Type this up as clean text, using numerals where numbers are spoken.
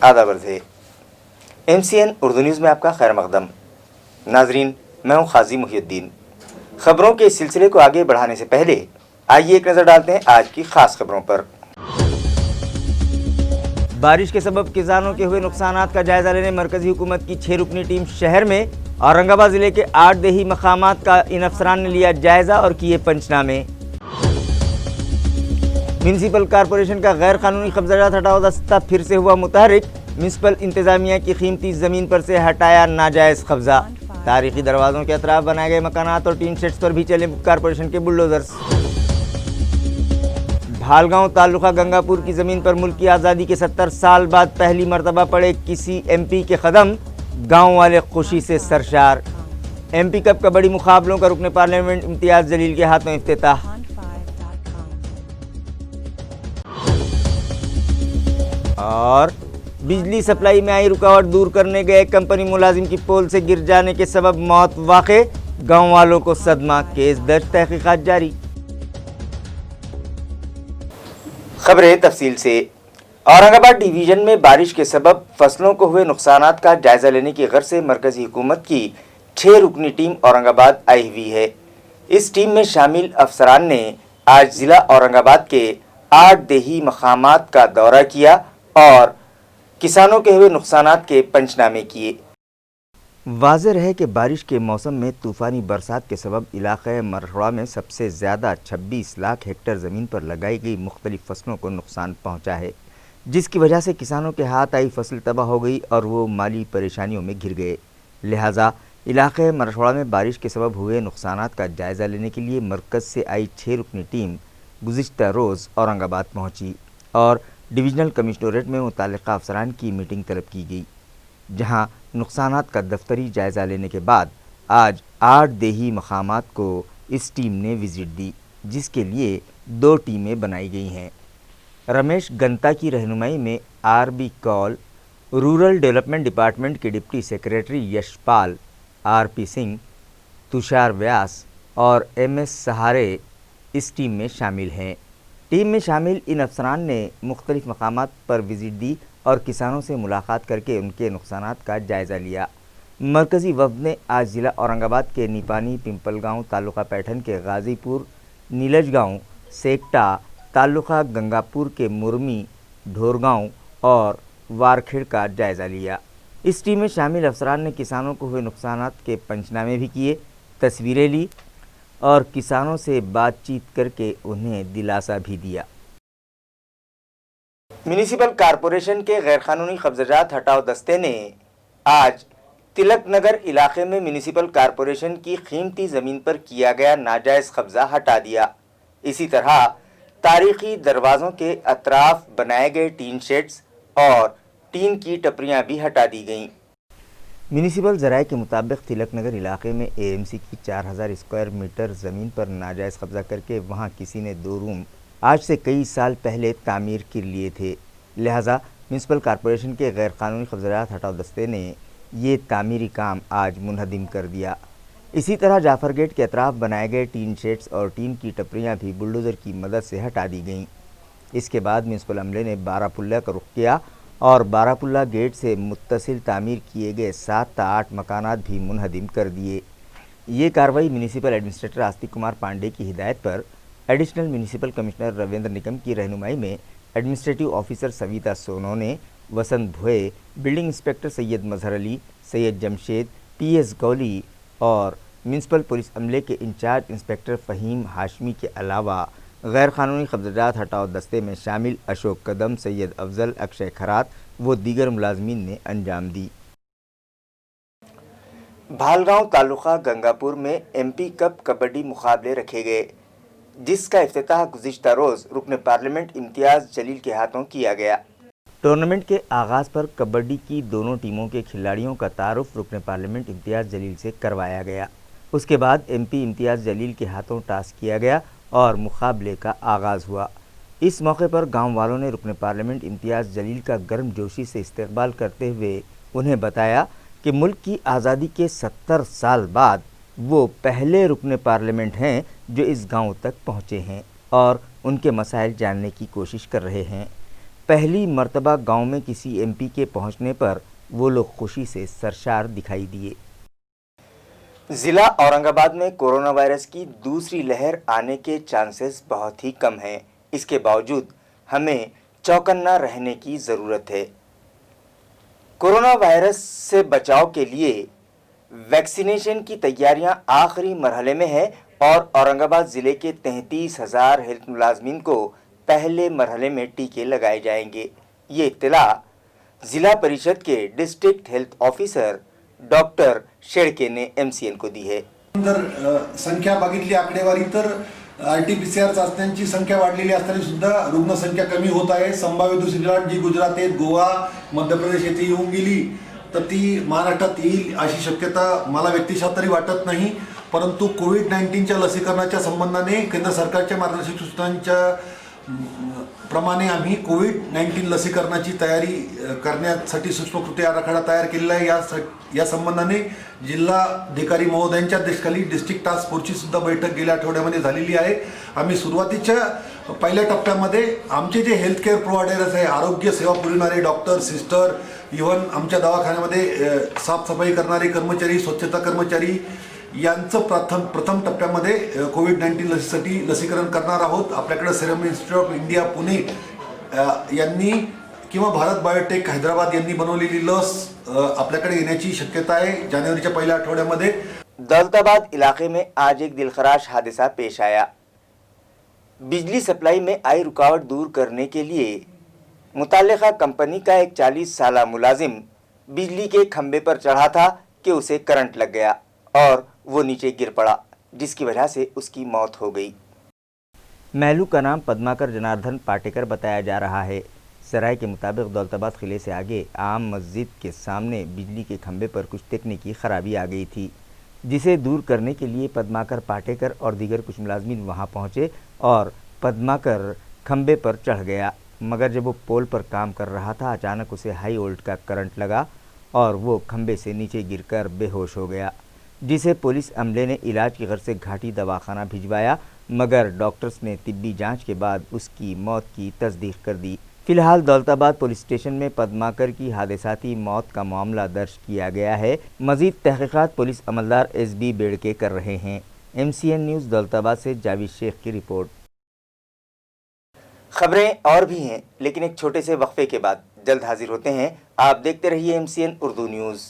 आदाब अर्ज़ है। MCN उर्दू न्यूज़ में आपका खैर मक़दम। नाजरीन, मैं हूँ क़ाज़ी मुहिउद्दीन। खबरों के इस सिलसिले को आगे बढ़ाने से पहले आइए एक नज़र डालते हैं आज की ख़ास खबरों पर। बारिश के सबब किसानों के हुए नुकसानात का जायजा लेने मरकजी हुकूमत की 6 रुकनी टीम शहर में, औरंगाबाद जिले के 8 देही मकामात का इन अफसरान ने लिया जायजा और किए पंचनामे। म्यूनिसिपल कॉरपोरेशन का गैर कानूनी कब्जात हटाओ दस्ता फिर से हुआ मुतहरिक। म्यूनिसिपल इंतजामिया की कीमती ज़मीन पर से हटाया नाजायज़ कब्जा। तारीखी दरवाज़ों के अतराफ बनाए गए मकानात और टीन शेड्स पर भी चले कॉरपोरेशन के बुलडोजर्स। भालगांव तालुका गंगापुर की ज़मीन पर मुल्क की आज़ादी के 70 साल बाद पहली मरतबा पड़े किसी MP के कदम, गाँव वाले खुशी से सरशार। MP कप कबड्डी मुकाबलों का रुकने पार्लियामेंट इम्तियाज़ जलील के हाथों इफ्तिताह। और बिजली सप्लाई में आई रुकावट दूर करने गए कंपनी मुलाजिम की पोल से गिर जाने के सबब मौत वाक़े, गांव वालों को सदमा, केस दर्ज, तहकीकात जारी। खबरें तफसील से। औरंगाबाद डिवीज़न में बारिश के सबब फसलों को हुए नुकसानात का जायजा लेने की गर्ज से मरकजी हुकूमत की 6 रुकनी टीम औरंगाबाद आई हुई है। इस टीम में शामिल अफसरान ने आज ज़िला औरंगाबाद के 8 देही मकामात का दौरा किया और किसानों के हुए नुकसानात के पंचनामे किए। वाज़ेह रहे कि बारिश के मौसम में तूफ़ानी बरसात के सबब इलाक़े मरहड़ा में सबसे ज़्यादा 26 लाख हेक्टेयर ज़मीन पर लगाई गई मुख्तलिफ़ फसलों को नुकसान पहुँचा है, जिसकी वजह से किसानों के हाथ आई फसल तबाह हो गई और वो माली परेशानियों में घिर गए। लिहाजा इलाक़े मरहड़ा में बारिश के सबब हुए नुकसानात का जायज़ा लेने के लिए मरकज़ से आई 6 रुकनी टीम गुज़िश्ता रोज़ औरंगाबाद पहुँची और डिवीज़नल कमिश्नरेट में मुतल्लिक़ा अफसरान की मीटिंग तलब की गई, जहां नुकसानात का दफ्तरी जायज़ा लेने के बाद आज 8 देही मकामात को इस टीम ने विज़िट दी, जिसके लिए 2 टीमें बनाई गई हैं। रमेश गंता की रहनुमाई में RB कौल, रूरल डेवलपमेंट डिपार्टमेंट के deputy secretary Yashpal, RP Singh, Tushar Vyas और MS सहारे इस टीम में शामिल हैं। टीम में शामिल इन अफसरान ने मुख्तलिफ़ मकामात पर विज़िट दी और किसानों से मुलाकात करके उनके नुकसानात का जायज़ा लिया। मरकज़ी वफ़द ने आज ज़िला औरंगाबाद के निपानी, पिंपलगांव, तालुका पैठन के गाज़ीपुर, नीलज गाँव, सेक्टा, तालुका गंगापुर के मुरमी, ढोरगांव और वारखेड़ का जायज़ा लिया। इस टीम में शामिल अफसरान ने किसानों को हुए नुकसानात के पंचनामे भी किए, तस्वीरें ली और किसानों से बातचीत करके उन्हें दिलासा भी दिया। म्यूनिसिपल कॉरपोरेशन के गैरकानूनी कब्जात हटाओ दस्ते ने आज तिलक नगर इलाके में म्यूनिसिपल कॉरपोरेशन की कीमती ज़मीन पर किया गया नाजायज़ कब्जा हटा दिया। इसी तरह तारीखी दरवाज़ों के अतराफ बनाए गए टीन शेड्स और टीन की टपरियाँ भी हटा दी गईं। म्यूनिसिपल ज़राए के मुताबिक तिलक नगर इलाके में AMC की 4000 स्क्वायर मीटर ज़मीन पर नाजायज़ कब्ज़ा करके वहाँ किसी ने 2 रूम आज से कई साल पहले तामीर कर लिए थे। लिहाजा म्यूनिसिपल कॉरपोरेशन के गैर कानूनी कब्ज़ात हटाओ दस्ते ने ये तामीरी काम आज मुनहदिम कर दिया। इसी तरह जाफर गेट के अतराफ बनाए गए टीन शेड्स और टीन की टपरियाँ भी बुलडोज़र की मदद से हटा दी गईं। इसके बाद म्यूनिसिपल अमले ने बारापुल्ला का रुख किया और बारापुल्ला गेट से मुत्तसिल तामीर किए गए 7 से 8 मकानात भी मुनहदिम कर दिए। ये कार्रवाई म्यूनिसिपल एडमिनिस्ट्रेटर आस्तिक कुमार पांडे की हिदायत पर additional municipal commissioner Ravindra Nikam की रहनुमाई में एडमिनिस्ट्रेटिव ऑफिसर सविता सोनोने, वसंत भोए, बिल्डिंग इंस्पेक्टर सैयद मजहर अली, सैयद जमशेद, PS गौली और म्यूनिसिपल पुलिस अमले के इंचार्ज इंस्पेक्टर फ़हीम हाशमी के अलावा गैर कानूनी कब्जात हटाओ दस्ते में शामिल अशोक कदम, सैयद अफजल, अक्षय खरात व दीगर मुलाजमीन ने अंजाम दी। भालगांव तालुका गंगापुर में MP कप कबड्डी मुकाबले रखे गए, जिसका इफ्तिताह गुज़िश्ता रोज़ रुकन पार्लियामेंट इम्तियाज़ जलील के हाथों किया गया। टूर्नामेंट के आगाज़ पर कबड्डी की दोनों टीमों के खिलाड़ियों का तारुफ रुकन पार्लियामेंट इम्तियाज़ जलील से करवाया गया। उसके बाद MP इम्तियाज़ जलील के हाथों टास्क किया गया और मुकाबले का आगाज़ हुआ। इस मौके पर गांव वालों ने रुकन पार्लियामेंट इम्तियाज़ जलील का गर्मजोशी से इस्तकबाल करते हुए उन्हें बताया कि मुल्क की आज़ादी के 70 साल बाद वो पहले रुकन पार्लियामेंट हैं जो इस गांव तक पहुंचे हैं और उनके मसाइल जानने की कोशिश कर रहे हैं। पहली मर्तबा गांव में किसी एमपी के पहुंचने पर वो लोग खुशी से सरशार दिखाई दिए। जिला औरंगाबाद में कोरोना वायरस की दूसरी लहर आने के चांसेस बहुत ही कम हैं। इसके बावजूद हमें चौकन्ना रहने की ज़रूरत है। कोरोना वायरस से बचाव के लिए वैक्सीनेशन की तैयारियां आखिरी मरहले में है और औरंगाबाद ज़िले के 33,000 हेल्थ मुलाजमीन को पहले मरहले में टीके लगाए जाएंगे। ये इत्तला ज़िला परिषद के district health officer doctor Shedke ने एमसीएन को दी है। जर संख्या बघितली आकडेवारी तर RT-PCR चाचण्यांची संख्या वाढलेली असताना सुद्धा रुग्णसंख्या कमी होत आहे। संभाव्य दुसरी लाट जी गुजरात, गोवा, मध्य प्रदेश येथे येऊन गेली तर ती महाराष्ट्रात येईल अशी शक्यता मला व्यक्तिशः तरी वाटत नाही। परंतु कोविड-19च्या लसीकरणाच्या संबंधाने केंद्र सरकारच्या मार्गदर्शक सूचनांच्या प्रमाणे आम्ही कोविड-19 लसीकरणाची तयारी करण्यासाठी सूक्ष्म कृती आराखडा तयार केलेला आहे। या संबंधाने जिल्हाधिकारी महोदयांच्या अध्यक्षतेखाली डिस्ट्रिक्ट टास्क फोर्सची सुद्धा बैठक गेल्या आठवड्यामध्ये झालेली आहे। आम्ही सुरुवातीच्या पहिल्या टप्प्यामध्ये आमचे जे हेल्थ केअर प्रोव्हायडर्स आहे, आरोग्य सेवा पुरवणारे डॉक्टर, सिस्टर, इव्हन आमच्या दवाखान्यामध्ये साफसफाई करणारे कर्मचारी, स्वच्छता कर्मचारी यांचं प्रथम टप्प्यामध्ये कोविड-19 लसीसाठी लसीकरण करणार आहोत। आपल्याकडे serum institute of India Pune यांनी किंवा भारत बायोटेक हैदराबाद यांनी बनवलेली लस आपल्याकडे येण्याची शक्यता आहे जानेवारीच्या पहिल्या आठवड्यामध्ये। दौलताबाद इलाके में आज एक दिलखराश हादसा पेश आया। बिजली सप्लाई में आई रुकावट दूर करने के लिए मुताल्लिका कंपनी का एक 40 साला मुलाजिम बिजली के खंबे पर चढ़ा था कि उसे करंट लग गया और वो नीचे गिर पड़ा, जिसकी वजह से उसकी मौत हो गई। महलू का नाम पद्माकर जनार्दन पाटेकर बताया जा रहा है। सराय के मुताबिक दौलताबाद किले से आगे आम मस्जिद के सामने बिजली के खंबे पर कुछ तकनीकी खराबी आ गई थी, जिसे दूर करने के लिए पद्माकर पाटेकर और दीगर कुछ मुलाजमीन वहां पहुंचे और पद्माकर खंबे पर चढ़ गया, मगर जब वो पोल पर काम कर रहा था अचानक उसे हाई वोल्ट का करंट लगा और वो खंबे से नीचे गिरकर बेहोश हो गया, जिसे पुलिस अमले ने इलाज की गर्ज से घाटी दवाखाना भिजवाया, मगर डॉक्टर्स ने तिब्बी जांच के बाद उसकी मौत की तस्दीक कर दी। फिलहाल दौलताबाद पुलिस स्टेशन में पद्माकर की हादसाती मौत का मामला दर्ज किया गया है। मजीद तहकीकात पुलिस अमलदार SB बेड़के कर रहे हैं। MCN न्यूज़ दौलताबाद से जावेद शेख की रिपोर्ट। खबरें और भी हैं, लेकिन एक छोटे से वक्फे के बाद जल्द हाजिर होते हैं। आप देखते रहिए MCN उर्दू न्यूज़।